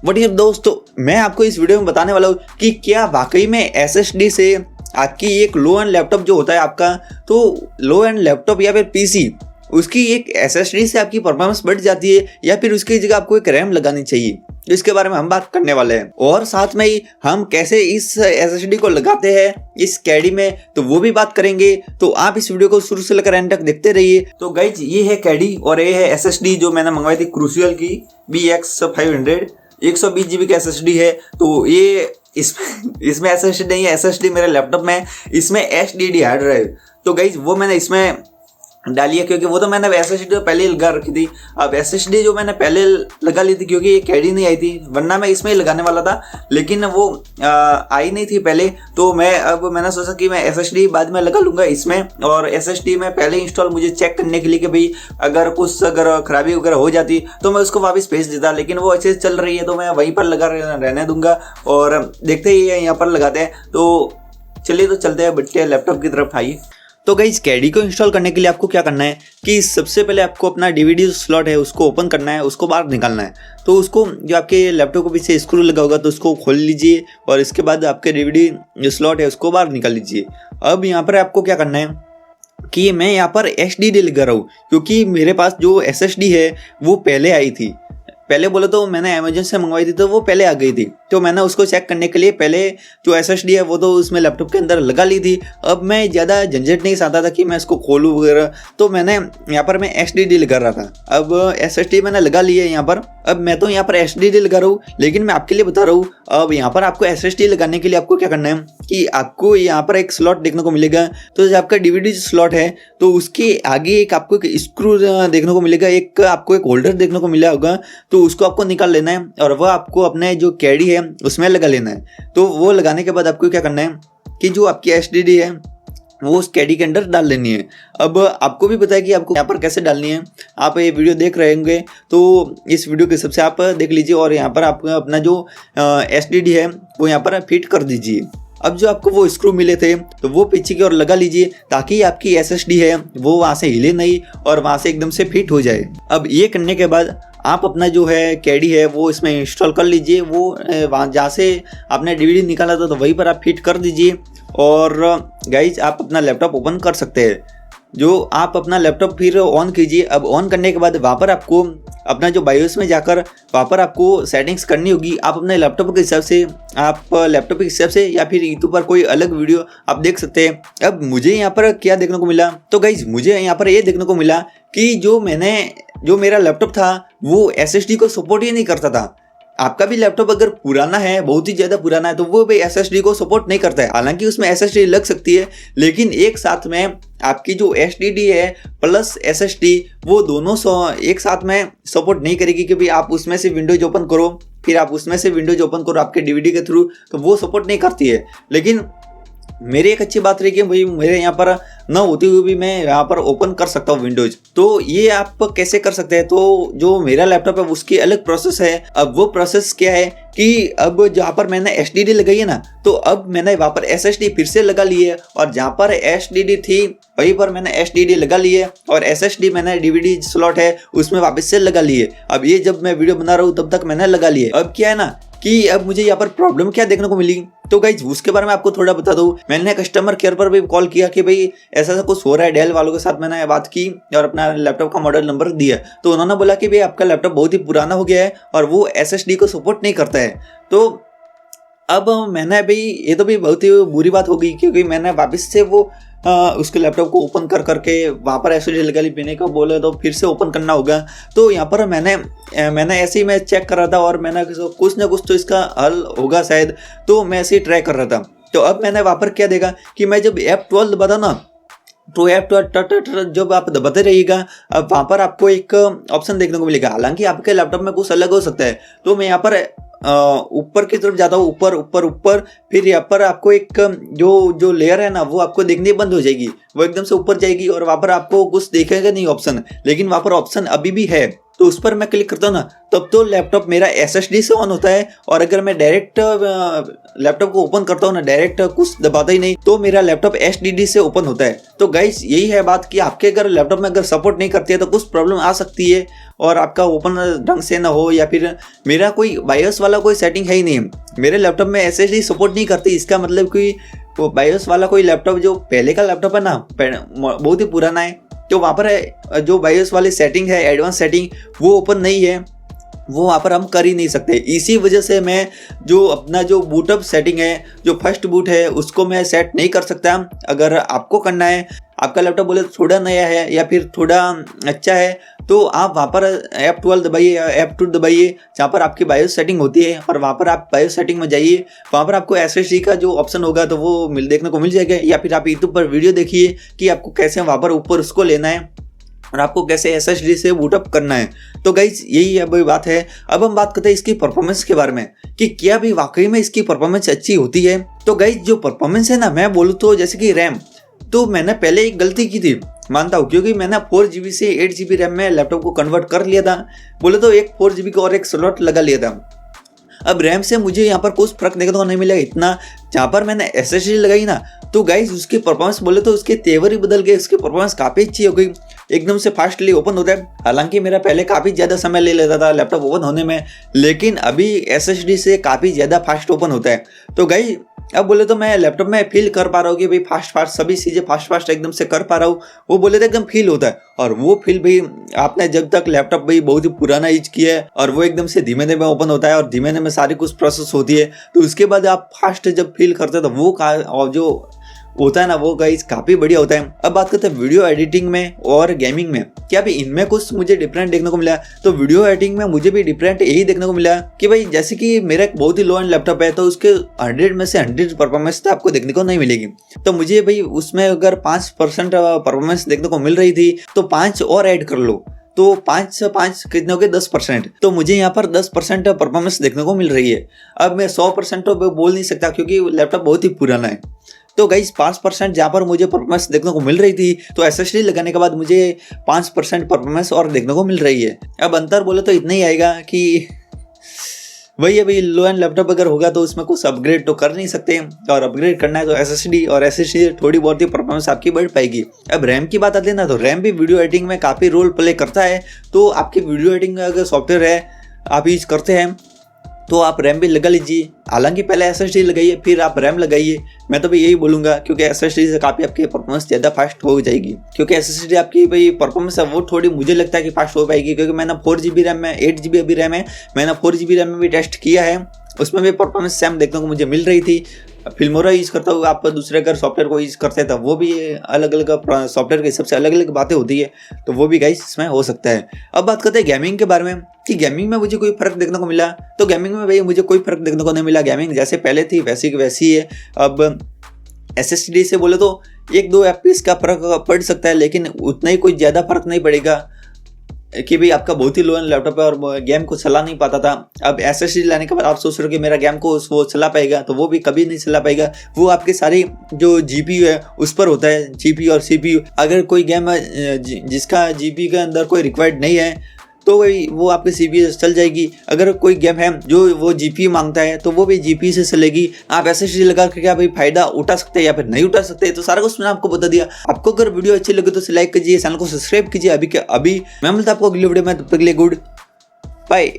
What दोस्तों, मैं आपको इस वीडियो में बताने वाला हूँ कि क्या वाकई में एसएसडी से आपकी एक लो एंड लैपटॉप जो होता है आपका, तो लो एंड लैपटॉप या फिर पीसी, उसकी एक एसएसडी से आपकी परफॉर्मेंस बढ़ जाती है या फिर उसकी जगह आपको एक रैम लगानी चाहिए। इसके बारे में हम बात करने वाले हैं और साथ में ही हम कैसे इस एसएसडी को लगाते हैं इस कैडी में, तो वो भी बात करेंगे। तो आप इस वीडियो को शुरू से लेकर एंड तक देखते रहिए। तो गाइज, ये है कैडी और ये है एसएसडी जो मैंने मंगवाई थी क्रूशियल की BX500 120 GB का एसएसडी है। तो ये इसमें एसएसडी नहीं है, एसएसडी मेरे लैपटॉप में, इसमें HDD हार्ड ड्राइव। तो गाइज वो मैंने इसमें डाली है क्योंकि वो तो मैंने एसएसडी तो पहले ही लगा रखी थी। अब एसएसडी जो मैंने पहले लगा ली थी क्योंकि ये कैडी नहीं आई थी, वरना मैं इसमें ही लगाने वाला था, लेकिन वो आई नहीं थी पहले। तो मैंने सोचा कि मैं एसएसडी बाद में लगा लूंगा इसमें। और एसएसडी में पहले इंस्टॉल मुझे चेक करने के लिए कि भाई अगर खराबी वगैरह हो जाती तो मैं उसको वापस भेज देता, लेकिन वो अच्छे से चल रही है तो मैं वहीं पर लगा रहने दूंगा। और देखते ही यहाँ पर लगाते हैं। तो चलिए, तो चलते हैं बच्चे लैपटॉप की तरफ। आइए। तो गाइस, कैडी को इंस्टॉल करने के लिए आपको क्या करना है कि सबसे पहले आपको अपना डीवीडी स्लॉट है उसको ओपन करना है, उसको बाहर निकालना है। तो उसको जो आपके लैपटॉप के पीछे स्क्रू लगा होगा तो उसको खोल लीजिए और इसके बाद आपके डीवीडी जो स्लॉट है उसको बाहर निकाल लीजिए। अब यहाँ पर आपको क्या करना है कि मैं यहाँ पर HDD लगा रहा हूँ क्योंकि मेरे पास जो SSD है वो पहले आई थी। पहले बोले तो मैंने अमेजन से मंगवाई थी तो वो पहले आ गई थी, तो मैंने उसको चेक करने के लिए पहले जो SSD है वो तो उसमें लैपटॉप के अंदर लगा ली थी। अब मैं ज़्यादा झंझट नहीं चाहता था कि मैं इसको खोलूँ वगैरह, तो मैंने यहाँ पर मैं HDD लगा रहा था। अब SSD मैंने लगा ली है यहाँ पर। अब मैं तो यहाँ पर HDD लगा रहा हूँ, लेकिन मैं आपके लिए बता रहा हूँ अब यहाँ पर आपको SSD लगाने के लिए आपको क्या करना है कि आपको यहाँ पर एक स्लॉट देखने को मिलेगा। तो जो आपका DVD स्लॉट है तो उसके आगे एक आपको एक स्क्रू देखने को मिलेगा, एक आपको एक होल्डर देखने को मिला होगा, तो उसको आपको निकाल लेना है और वह आपको अपने जो कैडी है उसमें लगा लेना है। तो वो लगाने के बाद आपको क्या करना है कि जो आपकी HDD है वो उस कैडी के अंदर डाल लेनी है। अब आपको भी पता है कि आपको यहाँ पर कैसे डालनी है। आप ये वीडियो देख रहे होंगे तो इस वीडियो के हिसाब से आप देख लीजिए और यहाँ पर आप अपना जो HDD है वो यहाँ पर फिट कर दीजिए। अब जो आपको वो स्क्रू मिले थे तो वो पीछे की ओर लगा लीजिए ताकि आपकी SSD है वो वहाँ से हिले नहीं और वहाँ से एकदम से फिट हो जाए। अब ये करने के बाद आप अपना जो है कैडी है वो इसमें इंस्टॉल कर लीजिए। वो वहाँ जहाँ से आपने DVD निकाला था तो वहीं पर आप फिट कर दीजिए और गाइज आप अपना लैपटॉप ओपन कर सकते हैं। जो आप अपना लैपटॉप फिर ऑन कीजिए। अब ऑन करने के बाद वहाँ पर आपको अपना जो बायोस में जाकर वहाँ पर आपको सेटिंग्स करनी होगी। आप अपने लैपटॉप के हिसाब से, आप लैपटॉप के हिसाब से या फिर यूट्यूब पर कोई अलग वीडियो आप देख सकते हैं। अब मुझे यहाँ पर क्या देखने को मिला, तो गाइज मुझे यहाँ पर ये देखने को मिला कि जो मेरा लैपटॉप था वो SSD को सपोर्ट ही नहीं करता था। आपका भी लैपटॉप अगर पुराना है, बहुत ही ज़्यादा पुराना है, तो वो भी SSD को सपोर्ट नहीं करता है। हालांकि उसमें SSD लग सकती है, लेकिन एक साथ में आपकी जो HDD है प्लस SSD वो दोनों एक साथ में सपोर्ट नहीं करेगी। क्योंकि आप उसमें से विंडोज ओपन करो, फिर आप उसमें से विंडोज ओपन करो आपके DVD के थ्रू, तो वो सपोर्ट नहीं करती है। लेकिन मेरी एक अच्छी बात रही कि भाई मेरे यहाँ पर न होती हुई भी मैं यहाँ पर ओपन कर सकता हूँ विंडोज। तो ये आप कैसे कर सकते हैं, तो जो मेरा लैपटॉप है उसकी अलग प्रोसेस है। अब वो प्रोसेस क्या है कि अब जहाँ पर मैंने HDD लगाई है ना, तो अब मैंने वहाँ पर SSD फिर से लगा ली है और जहाँ पर HDD थी वहीं पर मैंने HDD लगा ली है और SSD मैंने DVD स्लॉट है उसमें वापस से लगा ली है। अब ये जब मैं वीडियो बना रहा हूँ तब तक मैंने लगा ली है। अब क्या है ना कि अब मुझे यहाँ पर प्रॉब्लम क्या देखने को मिली, तो गाइज उसके बारे में आपको थोड़ा बता दूं। मैंने कस्टमर केयर पर भी कॉल किया कि भाई ऐसा कुछ हो रहा है, डेल वालों के साथ मैंने बात की और अपना लैपटॉप का मॉडल नंबर दिया। तो उन्होंने बोला कि भाई आपका लैपटॉप बहुत ही पुराना हो गया है और वो SSD को सपोर्ट नहीं करता है। तो अब मैंने भाई ये तो भी बहुत ही बुरी बात हो गई क्योंकि मैंने वापस से वो उसके लैपटॉप को ओपन कर करके वहाँ पर SSD लगा ली, पीने को बोले तो फिर से ओपन करना होगा। तो यहाँ पर मैंने ऐसे ही मैं चेक कर रहा था और मैंने कुछ ना कुछ तो इसका हल होगा शायद, तो मैं ऐसे ही ट्राई कर रहा था। तो अब मैंने वहाँ पर क्या देखा कि मैं जब F12 दबाता ना, तो F12 जब आप दबाते रहिएगा, अब वहाँ पर आपको एक ऑप्शन देखने को मिलेगा। हालांकि आपके लैपटॉप में कुछ अलग हो सकता है। तो मैं यहाँ पर ऊपर की तरफ जाता हूँ, ऊपर ऊपर ऊपर, फिर यहाँ पर आपको एक जो लेयर है ना वो आपको देखनी बंद हो जाएगी, वो एकदम से ऊपर जाएगी और वहाँ पर आपको कुछ देखेगा नहीं ऑप्शन, लेकिन वहाँ पर ऑप्शन अभी भी है। तो उस पर मैं क्लिक करता हूँ ना, तब तो लैपटॉप मेरा SSD से ऑन होता है। और अगर मैं डायरेक्ट लैपटॉप को ओपन करता हूँ ना, डायरेक्ट कुछ दबाता ही नहीं, तो मेरा लैपटॉप HDD से ओपन होता है। तो गाइस यही है बात कि आपके अगर लैपटॉप में अगर सपोर्ट नहीं करती है तो कुछ प्रॉब्लम आ सकती है और आपका ओपन ढंग से ना हो, या फिर मेरा कोई बायोस वाला कोई सेटिंग है ही नहीं, मेरे लैपटॉप में SSD सपोर्ट नहीं करती। इसका मतलब कि वो बायोस वाला कोई लैपटॉप जो पहले का लैपटॉप है ना, बहुत ही पुराना है, तो वहाँ पर जो बायोस वाली सेटिंग है, एडवांस सेटिंग, वो ओपन नहीं है, वो वहाँ पर हम कर ही नहीं सकते। इसी वजह से मैं जो अपना जो बूटअप सेटिंग है, जो फर्स्ट बूट है, उसको मैं सेट नहीं कर सकता। अगर आपको करना है, आपका लैपटॉप बोले तो थोड़ा नया है या फिर थोड़ा अच्छा है, तो आप वहाँ पर F12 दबाइए या F2 दबाइए, जहाँ पर आपकी बायोस सेटिंग होती है, और वहाँ पर आप बायोस सेटिंग में जाइए। वहाँ पर आपको SSD का जो ऑप्शन होगा तो वो देखने को मिल जाएगा, या फिर आप यूट्यूब पर वीडियो देखिए कि आपको कैसे वहाँ पर ऊपर उसको लेना है और आपको कैसे SSD से बूटअप करना है। तो गाइज यही अब बात है। अब हम बात करते हैं इसकी परफॉर्मेंस के बारे में कि क्या भी वाकई में इसकी परफॉर्मेंस अच्छी होती है। तो गाइज जो परफॉर्मेंस है ना, मैं बोलूँ तो जैसे कि रैम, तो मैंने पहले एक गलती की थी, मानता हूँ, क्योंकि मैंने 4GB से 8GB रैम में लैपटॉप को कन्वर्ट कर लिया था। बोले तो एक 4GB का और एक स्लॉट लगा लिया था। अब रैम से मुझे यहाँ पर कुछ फर्क देखने को नहीं मिला इतना। जहाँ पर मैंने SSD लगाई ना, तो गाइज उसकी परफॉर्मेंस बोले तो उसके तेवर ही बदल गए। उसकी परफॉर्मेंस काफ़ी अच्छी हो गई, एकदम से फास्टली ओपन होता है। हालांकि मेरा पहले काफ़ी ज़्यादा समय ले लेता था लैपटॉप ओपन होने में, लेकिन अभी SSD से काफ़ी ज़्यादा फास्ट ओपन होता है। तो गाइज अब बोले तो मैं लैपटॉप में फील कर पा रहा हूँ कि भाई फास्ट सभी चीज़ें फास्ट एकदम से कर पा रहा हूँ, वो बोले तो एकदम फील होता है। और वो फील भाई आपने जब तक लैपटॉप भाई बहुत ही पुराना यूज किया है, और वो एकदम से धीमे धीमे ओपन होता है और धीमे धीमे सारी कुछ प्रोसेस होती है, तो उसके बाद आप फास्ट जब फील करते हैं तो वो और जो होता है ना, वो गाइस काफ़ी बढ़िया होता है। अब बात करते हैं वीडियो एडिटिंग में और गेमिंग में, क्या भी इनमें कुछ मुझे डिफरेंट देखने को मिला। तो वीडियो एडिटिंग में मुझे भी डिफरेंट यही देखने को मिला कि भाई जैसे कि मेरा एक बहुत ही लो एंड लैपटॉप है, तो उसके 100 में से 100 परफॉर्मेंस तो आपको देखने को नहीं मिलेगी। तो मुझे भाई उसमें अगर 5% परफॉर्मेंस देखने को मिल रही थी, तो 5 और ऐड कर लो, तो 5 से 5 कितने हो गए 10%। तो मुझे यहाँ पर 10% परफॉर्मेंस देखने को मिल रही है। अब मैं 100% तो बोल नहीं सकता क्योंकि लैपटॉप बहुत ही पुराना है। तो गाइस 5% जहाँ पर मुझे परफॉर्मेंस देखने को मिल रही थी, तो SSD लगाने के बाद मुझे 5% परफॉर्मेंस और देखने को मिल रही है। अब अंतर बोले तो इतना ही आएगा कि वही अभी लो एंड लैपटॉप अगर होगा तो उसमें कुछ अपग्रेड तो कर नहीं सकते, और अपग्रेड करना है तो SSD, और SSD थोड़ी बहुत ही परफॉर्मेंस आपकी बढ़ पाएगी। अब रैम की बात आती है ना, तो रैम भी वीडियो एडिटिंग में काफ़ी रोल प्ले करता है। तो आपकी वीडियो एडिटिंग में अगर सॉफ्टवेयर है आप यूज करते हैं, तो आप रैम भी लगा लीजिए। हालांकि पहले SSD लगाइए फिर आप रैम लगाइए, मैं तो भी यही बोलूँगा, क्योंकि SSD से काफ़ी आपकी परफॉर्मेंस ज़्यादा फास्ट हो जाएगी। क्योंकि SSD आपकी भाई परफॉर्मेंस है वो थोड़ी मुझे लगता है कि फास्ट हो पाएगी, क्योंकि मैंने 4GB रैम में 8GB अभी रैम है, मैंने 4GB रैम में भी टेस्ट किया है, उसमें भी परफॉर्मेंस सेम देखने को मुझे मिल रही थी। फिल्मोरा यूज़ करता हूँ, आप दूसरे अगर सॉफ्टवेयर को यूज़ करते हैं तो वो भी अलग अलग सॉफ्टवेयर के हिसाब से अलग अलग बातें होती है, तो वो भी गाइस इसमें हो सकता है। अब बात करते हैं गेमिंग के बारे में कि गेमिंग में मुझे कोई फ़र्क देखने को मिला। तो गेमिंग में भाई मुझे कोई फ़र्क देखने को नहीं मिला। गेमिंग जैसे पहले थी वैसी की वैसी है। अब SSD से बोले तो 1-2 FPS का फ़र्क पड़ सकता है, लेकिन उतना ही कोई ज़्यादा फर्क नहीं पड़ेगा कि भाई आपका बहुत ही लो एंड लैपटॉप है और गेम को चला नहीं पाता था। अब SSD लाने के बाद आप सोच रहे हो कि मेरा गेम को वो चला पाएगा, तो वो भी कभी नहीं चला पाएगा। वो आपके सारी जो GPU है उस पर होता है, GPU और CPU। अगर कोई गेम जिसका GPU के अंदर कोई रिक्वायर्ड नहीं है, तो वही वो आपके CPU से चल जाएगी। अगर कोई गेम है जो वो GPU मांगता है, तो वो भी GPU से चलेगी। आप SSD लगा करके आप फायदा उठा सकते हैं या फिर नहीं उठा सकते। तो सारा कुछ मैंने आपको बता दिया। आपको अगर वीडियो अच्छी लगे तो लाइक कीजिए, चैनल को सब्सक्राइब कीजिए अभी के अभी। मैं मिलता आपको अगली वीडियो में, तब तक के लिए गुड बाय।